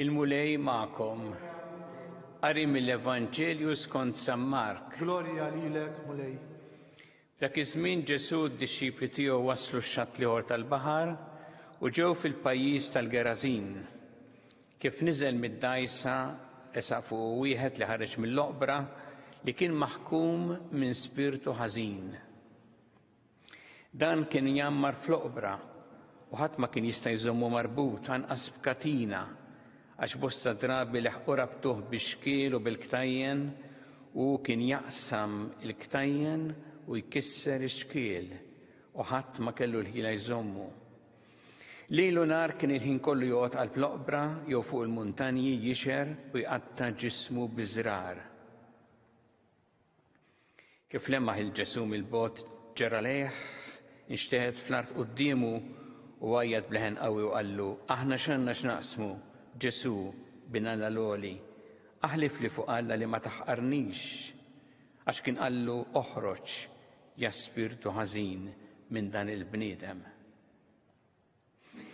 Il-mulej ma'kom. Qari mill-Evanġelju skont San Mark. Glorja lilek, mulej. Dak iż-żmien Ġesu d-dixxipli tiegħu waslu x-xatt ieħor tal-baħar u ġew fil-pajjiż tal-Gerażin. Kif niżel mid-dgħajsa esaq fuq wieħed li ħareġ mill-oqbra li kien maħkum minn spiritu ħażin. Dan kien jammar fl-oqbra u ħadd ma kien jista' jżommu marbut anqas b'katina għax bosta drabi leħqu rabtuh bix-xkiel u bil-ktajjen u kien jaqsam il-ktajjen u jkisser ix-xkiel u ħadd ma kellu l-ħila jżommu. Lejl u nar kien il-ħin kollu joqgħod għall-ploqbra jew fuq il-muntanji jixer u jqatta' ġismu biżrar. Kif lemmaħ il-Ġesu mill-bogħod ġara lejh, inxteħed fl-art qudiemu u għajjad bleħen qawwi u qallu: aħna x'għandna x'naqsmu, Ġesu bin Alla l-għoli, aħlif li fuq Alla li ma taħqarnix, għax kien qallu oħroġ ja spiritu ħażin minn dan il-bniedem.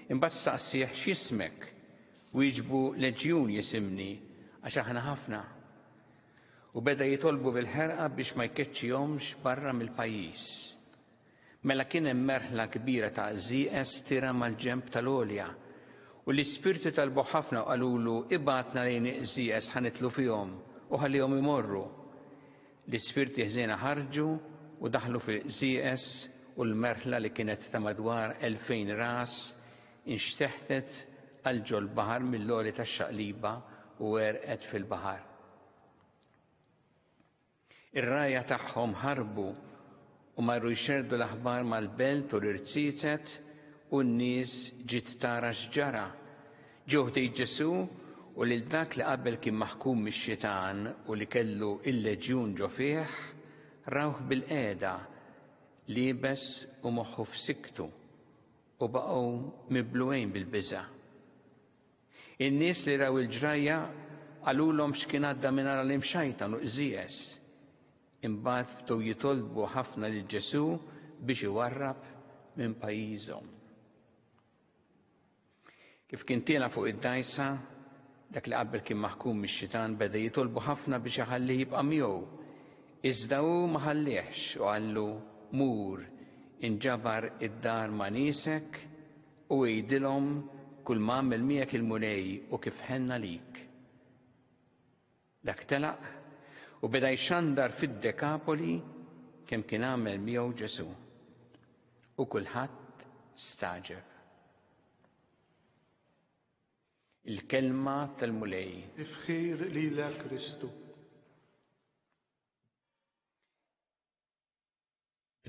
Imbagħad staqsih x'jismek, wieġbu Leġjun jisimni għax aħna ħafna. U beda jitolbu bil-ħerqa biex ma jkeċċihomx barra mill-pajjiż. Mela kien hemm merħla kbira ta' żieqes tira mal-ġenb tal-għolja u l-ispirti talbu ħafna u qalulu ibgħatna lejn iż-żieqes ħanitlu fihom u ħallihom imorru. L-ispirti ħżiena ħarġu u daħlu fil-żieqes u l-merħla li kienet ta' madwar 2000 ras inxteħtet għal ġol baħar mill-għoli tax-xaqliba u għerqet fil-baħar. Ir-rajja tagħhom ħarbu u marru jxerdu l-aħbar mal-belt u l-irtizet u n-nies ġiet tara x'ġara. Ġew ħdejn Ġesu u lil dak li qabel kien maħkum mix-xitan u li kellu il-leġjun ġo fih rawh bil-qiegħda liebes u moħħu f'siktu u baqgħu mibluwejn bil-biża'. In-nies li raw il-ġrajja qalulhom x'kien għadda mingħajr l-imxajtan u qżies. Imbagħad bdew jitolbu ħafna lil Ġesu biex iwarrab minn pajjiżhom. Kif kien tiela fuq id-dgħajsa, dak li qabel kien maħkum mix-xitan beda jitolbu ħafna biex iħallih jibqa' miegħu. Iżda hu ma ħallihx u qallu: mur inġabar id-dar ma' niesek u għidilhom kull ma għamel miegħek il-mulej u kif ħenna lik. Dak telaq u beda jxandar fid-Dekapoli kemm kien għamel miegħu Ġesu. U kulħadd staġeb. Il-kelma tal-mulej. Ifħir lilek Kristu.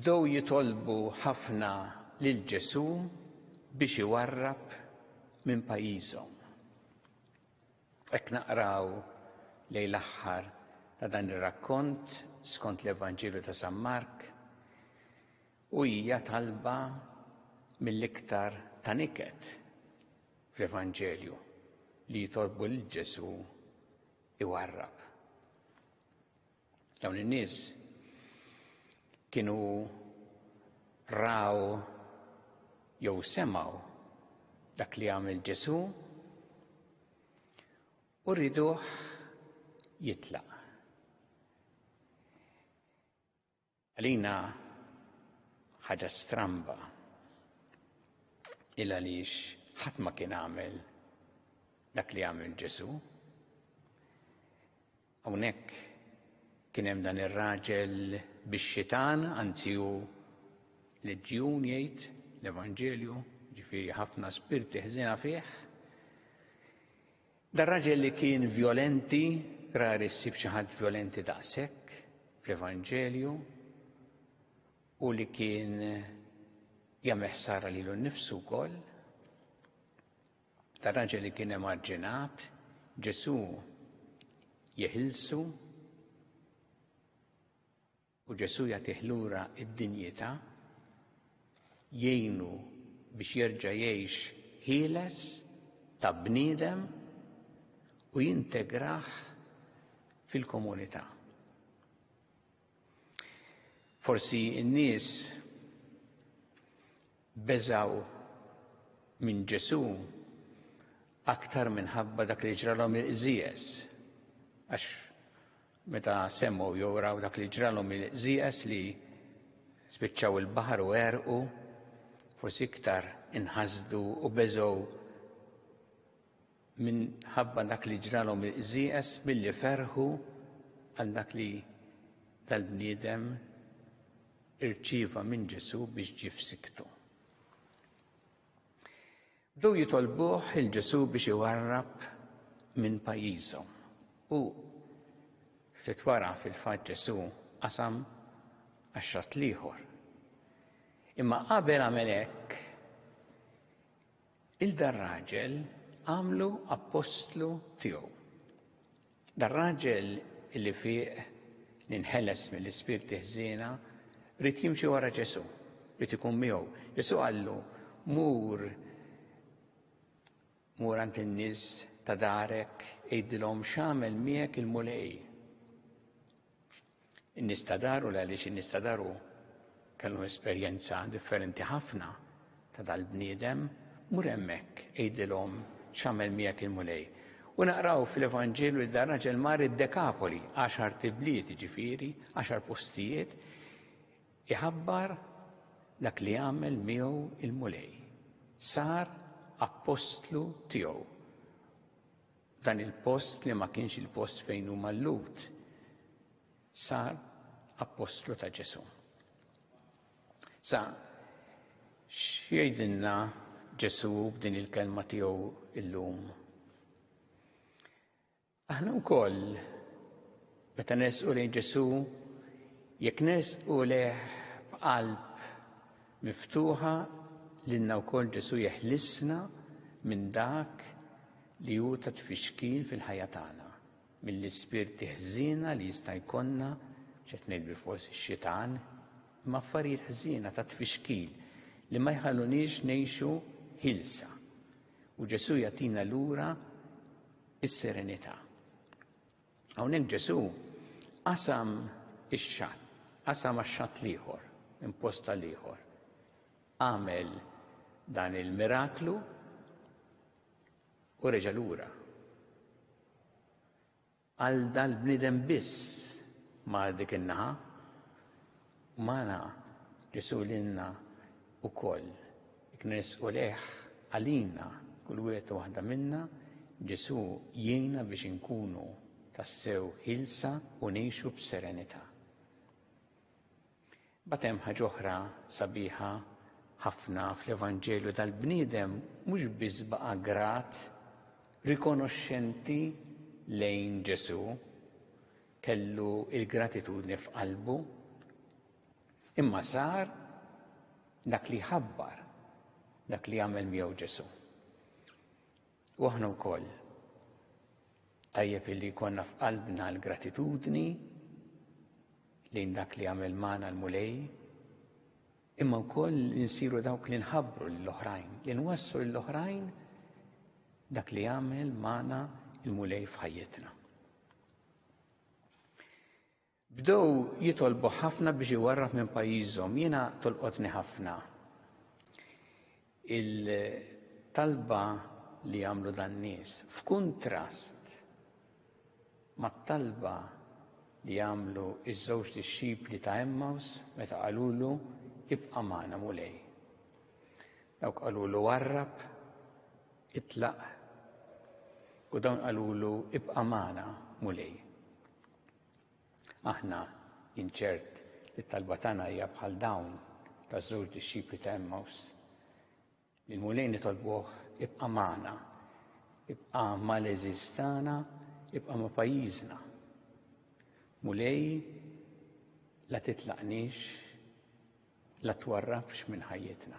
Bdew jitolbu ħafna lil Ġesu biex iwarrab minn pajjiżhom. Hekk naqraw lejn l-aħħar ta' dan ir-rakkont skont l-Evanġelju ta' San Mark u hija talba mill-iktar ta' niket fl-Evanġelju li jitolbu lil Ġesu iwarrab. Dawn in-nies kienu raw jew semgħu dak li għamel Ġesu u rriduh jitlaq. Għalina ħaġa stramba il għaliex ħadd ma kien għamel dak li għamel Ġesu. Hawnhekk kien hemm dan ir-raġel bix-xitan, anzi hu Leġjun jgħid l-Evanġelju, ġifieri ħafna spirti ħżiena fih. Dan raġel li kien vjolenti, rari ssib xi ħadd vjolenti daqshekk fl-Evanġelju u li kien jagħmel ħsara lilu nnifsu wkoll. Dan raġel li kien emarġinat, Ġesu jeħilsu u Ġesu jagħtih lura d-dinjità, jgħinu biex jerġa' jgħix ħieles ta' bniedem u jintegrah fil-komunità. Forsi n-nies beżaw minn Ġesu aktar minħabba dak li ġralhom il-qżies. Għax meta semmu jew raw dak li ġralhom il-qżies li spiċċaw il-baħar u għerqu, forsi iktar inħasdu u beżgħu minħabba dak li ġralhom il-qżies milli ferħu għal dak li tal-bniedem irċieva minn Ġesu biex ġie f'siktu. Bdew jitolbuh il-Ġesu biex iwarrab minn pajjiżhom u ftit wara fil-fatt Ġesu qasam għax-xatt ieħor. Imma qabel għamel hekk il-dan raġel għamlu apostlu tiegħu. Dan raġel illi fih ninħeles mill-ispirti ħżiena rid jimxi wara Ġesu, rid ikun miegħu. Ġesu qallu mur għand in-nies ta' darek jgħidilhom x'għamel miegħek il-mulej. In-nies ta' daru għaliex in-nies ta' daru kellhom esperjenza differenti ħafna ta' dal-bniedem, mur hemmhekk jgħidilhom x'għamel miegħek il-mulej. U naqraw fil-Evanġelu li dan raġel mar id-Dekapoli, 10 tibliet ġifieri, 10 postijiet, iħabbar dak li għamel miegħu il-mulej. Sar apostlu tiegħu. Dan il-post li ma kienx il-post fejn hu mallut, sar apostlu ta' Ġesu. Sa x'jgħidilna Ġesu b'din il-kelma tiegħu illum? Aħna wkoll meta nesqu lejn Ġesu, jekk nesqu leh b'qalb miftuħa lilna wkoll Ġesu jeħlisna minn dak li hu ta' tfixkil fil-ħajja tagħna, mill-ispirti ħżiena li jista' jkollna x'qed ngħid forsi x-xitan, imma affarijiet ħżiena ta' tfixkil li ma jħallunix ngħixu ħilsa. U Ġesu jagħtina lura is-serenità. Hawnhekk Ġesu qasam ix-xatt, qasam għax-xatt ieħor, imposta ieħor. Għamel dan il-miraklu u reġa' lura. Għal dal-bniedem biss ma' dik in-naħa, magħna Ġesu lilna wkoll. Jekk nisqu leh għalina kull wieħed u waħda minna, Ġesu jgħinna biex inkunu tassew ħilsa u ngħixu b'serenità. Bad hemm ħaġa oħra sabiħa ħafna fl-Evanġelju tal-bniedem mhux biss baqa' grat, rikonoxxenti lejn Ġesu, kellu l-gratitudni f'qalbu, imma sar dak li ħabbar, dak li għamel miegħu Ġesu. U aħna wkoll tajjeb illi jkollna f'qalbna l-gratitudni lejn dak li għamel magħna l-mulej, imma wkoll insiru dawk li nħabbru lill-oħrajn, li nwasslu lill-oħrajn dak li għamel magħna l-mulej f'ħajjitna. Bdew jitolbu ħafna biex iwarrab minn pajjiżhom. Jiena tolqotni ħafna il-talba li għamlu dan nies f'kuntrast mat-talba li għamlu iż-żewġ disċipli ta' Emmaus meta qalulu ibqa' magħna mulej. Dawk qalulu warrab, itlaq, u dawn qalulu ibqa' magħna mulej. Aħna inċert li t-talba tagħna hija bħal dawn taż-żewġ disċipli ta' Emmaus. Il-mulej nitolbuh ibqa' magħna, ibqa' mal-eżistana, ibqa' ma' pajjiżna. Mulej la titlaqniex, la twarrabx minn ħajjitna.